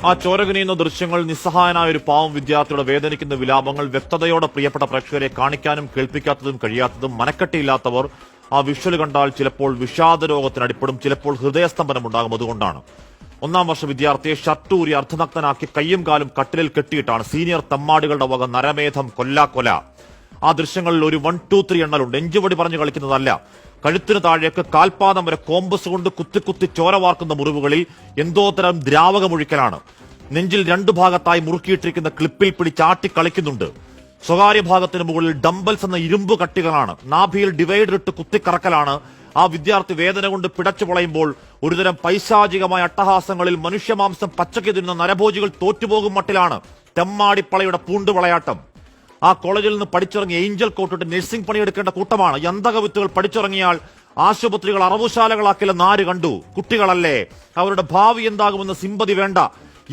ആ ചോരകനിയുന്ന ദൃശ്യങ്ങൾ നിസ്സഹായനായ ഒരു പാവം വിദ്യാർത്ഥിയുടെ വേദനിക്കുന്ന വിലാപങ്ങൾ വ്യക്തതയോടെ പ്രിയപ്പെട്ട പ്രേക്ഷകരെ കാണിക്കാനും കേൾപ്പിക്കാത്തതും കഴിയാത്തതും മനക്കെട്ടിയില്ലാത്തവർ ആ വിഷ്വൽ കണ്ടാൽ ചിലപ്പോൾ വിഷാദ രോഗത്തിന് അടിപ്പെടും, ചിലപ്പോൾ ഹൃദയസ്തംഭനമുണ്ടാകും. അതുകൊണ്ടാണ് 1ാം വർഷ വിദ്യാർത്ഥിയെ ഷർട്ടൂരി അർദ്ധനഗ്നനാക്കി കയ്യും കാലും കട്ടിലിൽ കെട്ടിയിട്ടാണ് സീനിയർ തമ്മാടികളുടെ വക നരമേധം കൊല്ലാക്കൊല. ആ ദൃശ്യങ്ങളിൽ ഒരു 1, 2, 3 എണ്ണലുണ്ട്. എഞ്ചുപടി പറഞ്ഞു കളിക്കുന്നതല്ല. കഴുത്തിന് താഴേക്ക് കാൽപാദം വരെ കോമ്പസ് കൊണ്ട് കുത്തി ചോര വാർക്കുന്ന മുറിവുകളിൽ എന്തോ തരം ദ്രാവകമൊഴിക്കലാണ്. നെഞ്ചിൽ 2 ഭാഗത്തായി മുറുക്കിയിട്ടിരിക്കുന്ന ക്ലിപ്പിൽ പിടിച്ചാട്ടി കളിക്കുന്നുണ്ട്. സ്വകാര്യ ഭാഗത്തിന് മുകളിൽ ഡംബൽസ് എന്ന ഇരുമ്പ് കട്ടികളാണ്. നാഭിയിൽ ഡിവൈഡർ ഇട്ട് കുത്തിക്കറക്കലാണ്. ആ വിദ്യാർത്ഥി വേദന കൊണ്ട് പിടച്ചു പൊളയുമ്പോൾ ഒരുതരം പൈശാചികമായ അട്ടഹാസങ്ങളിൽ മനുഷ്യമാംസം പച്ചയ്ക്ക് തിന്നുന്ന നരഭോജികൾ തോറ്റുപോകും മട്ടിലാണ് തെമ്മാടിപ്പളയുടെ പൂണ്ടുവിളയാട്ടം. ആ കോളേജിൽ നിന്ന് പഠിച്ചിറങ്ങിയ ഏഞ്ചൽ കോട്ടിട്ട് നഴ്സിംഗ് പണിയെടുക്കേണ്ട കൂട്ടമാണ്. യന്ത്രകവിത്തുകൾ പഠിച്ചിറങ്ങിയാൽ ആശുപത്രികൾ അറവുശാലകളാക്കില്ലെന്ന് ആര് കണ്ടു? കുട്ടികളല്ലേ, അവരുടെ ഭാവി എന്താകുമെന്ന് സിമ്പതി വേണ്ട.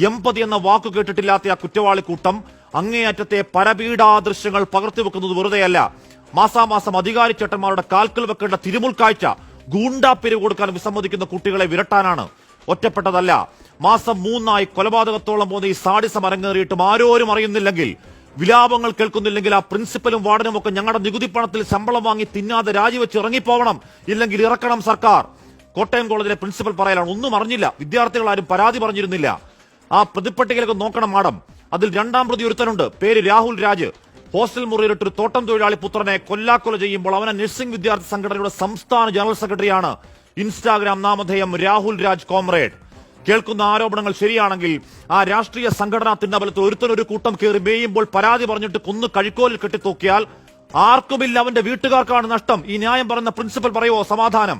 എമ്പതി എന്ന വാക്കു കേട്ടിട്ടില്ലാത്ത ആ കുറ്റവാളി കൂട്ടം അങ്ങേയറ്റത്തെ പരപീഡാ ദൃശ്യങ്ങൾ പകർത്തിവെക്കുന്നത് വെറുതെയല്ല. മാസാമാസം അധികാരി ചേട്ടന്മാരുടെ കാൽക്കൽ വെക്കേണ്ട തിരുമുൽക്കാഴ്ച ഗൂണ്ടാപ്പിരിവ് കൊടുക്കാൻ വിസമ്മതിക്കുന്ന കുട്ടികളെ വിരട്ടാനാണ്. ഒറ്റപ്പെട്ടതല്ല. മാസം 3 കൊലപാതകത്തോളം പോകുന്ന ഈ സാഡിസം അരങ്ങേറിയിട്ടും ആരോരും അറിയുന്നില്ലെങ്കിൽ, വിലാപങ്ങൾ കേൾക്കുന്നില്ലെങ്കിൽ, ആ പ്രിൻസിപ്പലും വാർഡനും ഒക്കെ ഞങ്ങളുടെ നികുതി പണത്തിൽ ശമ്പളം വാങ്ങി തിന്നാതെ രാജിവെച്ച് ഇറങ്ങിപ്പോവണം, ഇല്ലെങ്കിൽ ഇറക്കണം സർക്കാർ. കോട്ടയം കോളേജിലെ പ്രിൻസിപ്പൽ പറയലാണ്, ഒന്നും അറിഞ്ഞില്ല, വിദ്യാർത്ഥികൾ ആരും പരാതി പറഞ്ഞിരുന്നില്ല. ആ പ്രതിപ്പട്ടികയിലേക്ക് നോക്കണം മാഡം. അതിൽ 2ാം പ്രതി ഒരുത്തനുണ്ട്, പേര് രാഹുൽ രാജ്. ഹോസ്റ്റൽ മുറിയിലിട്ടൊരു തോട്ടം തൊഴിലാളി പുത്രനെ കൊല്ലാക്കൊല ചെയ്യുമ്പോൾ അവനെ നഴ്സിംഗ് വിദ്യാർത്ഥി സംഘടനയുടെ സംസ്ഥാന ജനറൽ സെക്രട്ടറിയാണ്. ഇൻസ്റ്റാഗ്രാം നാമധേയം രാഹുൽ രാജ് കോമ്രേഡ്. കേൾക്കുന്ന ആരോപണങ്ങൾ ശരിയാണെങ്കിൽ ആ രാഷ്ട്രീയ സംഘടനാ തിണ്ണബലത്തിൽ ഒരുത്തനൊരു കൂട്ടം കയറി മേയുമ്പോൾ പരാതി പറഞ്ഞിട്ട് കൊന്നു കഴിക്കോലിൽ കെട്ടിത്തൂക്കിയാൽ ആർക്കുമില്ല, അവന്റെ വീട്ടുകാർക്കാണ് നഷ്ടം. ഈ ന്യായം പറയുന്ന പ്രിൻസിപ്പൽ പറയുവോ സമാധാനം?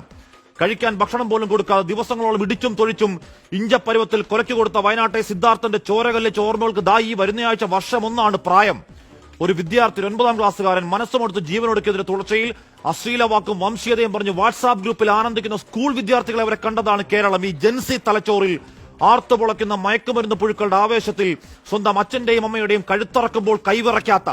കഴിക്കാൻ ഭക്ഷണം പോലും കൊടുക്കാതെ ദിവസങ്ങളോളം ഇടിച്ചും തൊഴിച്ചും ഇഞ്ചപ്പരുവത്തിൽ കൊലയ്ക്ക് കൊടുത്ത വയനാട്ടെ സിദ്ധാർത്ഥന്റെ ചോരകല്ലിച്ച ഓർമ്മകൾക്ക് ഈ വരുന്നയാഴ്ച വർഷം 1 പ്രായം. ഒരു വിദ്യാർത്ഥി, 9ാം ക്ലാസ്സുകാരൻ മനസ്സുമെടുത്ത് ജീവനൊടുക്കിയതിന്റെ തുടർച്ചയിൽ അശ്ലീല വാക്കും വംശീയതയും പറഞ്ഞ് വാട്സാപ്പ് ഗ്രൂപ്പിൽ ആനന്ദിക്കുന്ന സ്കൂൾ വിദ്യാർത്ഥികളെ അവരെ കണ്ടതാണ് കേരളം. ഈ ജൻസി തലച്ചോറിൽ ആർത്തുപൊളയ്ക്കുന്ന മയക്കുമരുന്ന് പുഴുക്കളുടെ ആവേശത്തിൽ സ്വന്തം അച്ഛന്റെയും അമ്മയുടെയും കഴുത്തറക്കുമ്പോൾ കൈവിറയ്ക്കാത്ത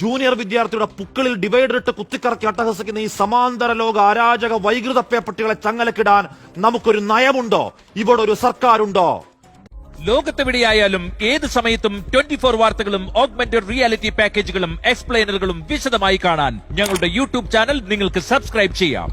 ജൂനിയർ വിദ്യാർത്ഥിയുടെ പുക്കളിൽ ഡിവൈഡർ ഇട്ട് കുത്തിക്കറക്കി അട്ടഹസിക്കുന്ന ഈ സമാന്തര ലോക അരാജക വൈകൃത പേപ്പട്ടികളെ ചങ്ങലക്കിടാൻ നമുക്കൊരു നയമുണ്ടോ? ഇവിടെ ഒരു സർക്കാരുണ്ടോ? ലോകത്തെവിടെയായാലും ഏത് സമയത്തും 24 വാർത്തകളും ഓഗ്മെന്റഡ് റിയാലിറ്റി പാക്കേജുകളും എക്സ്പ്ലെയിനറുകളും വിശദമായി കാണാൻ ഞങ്ങളുടെ യൂട്യൂബ് ചാനൽ നിങ്ങൾക്ക് സബ്സ്ക്രൈബ് ചെയ്യാം.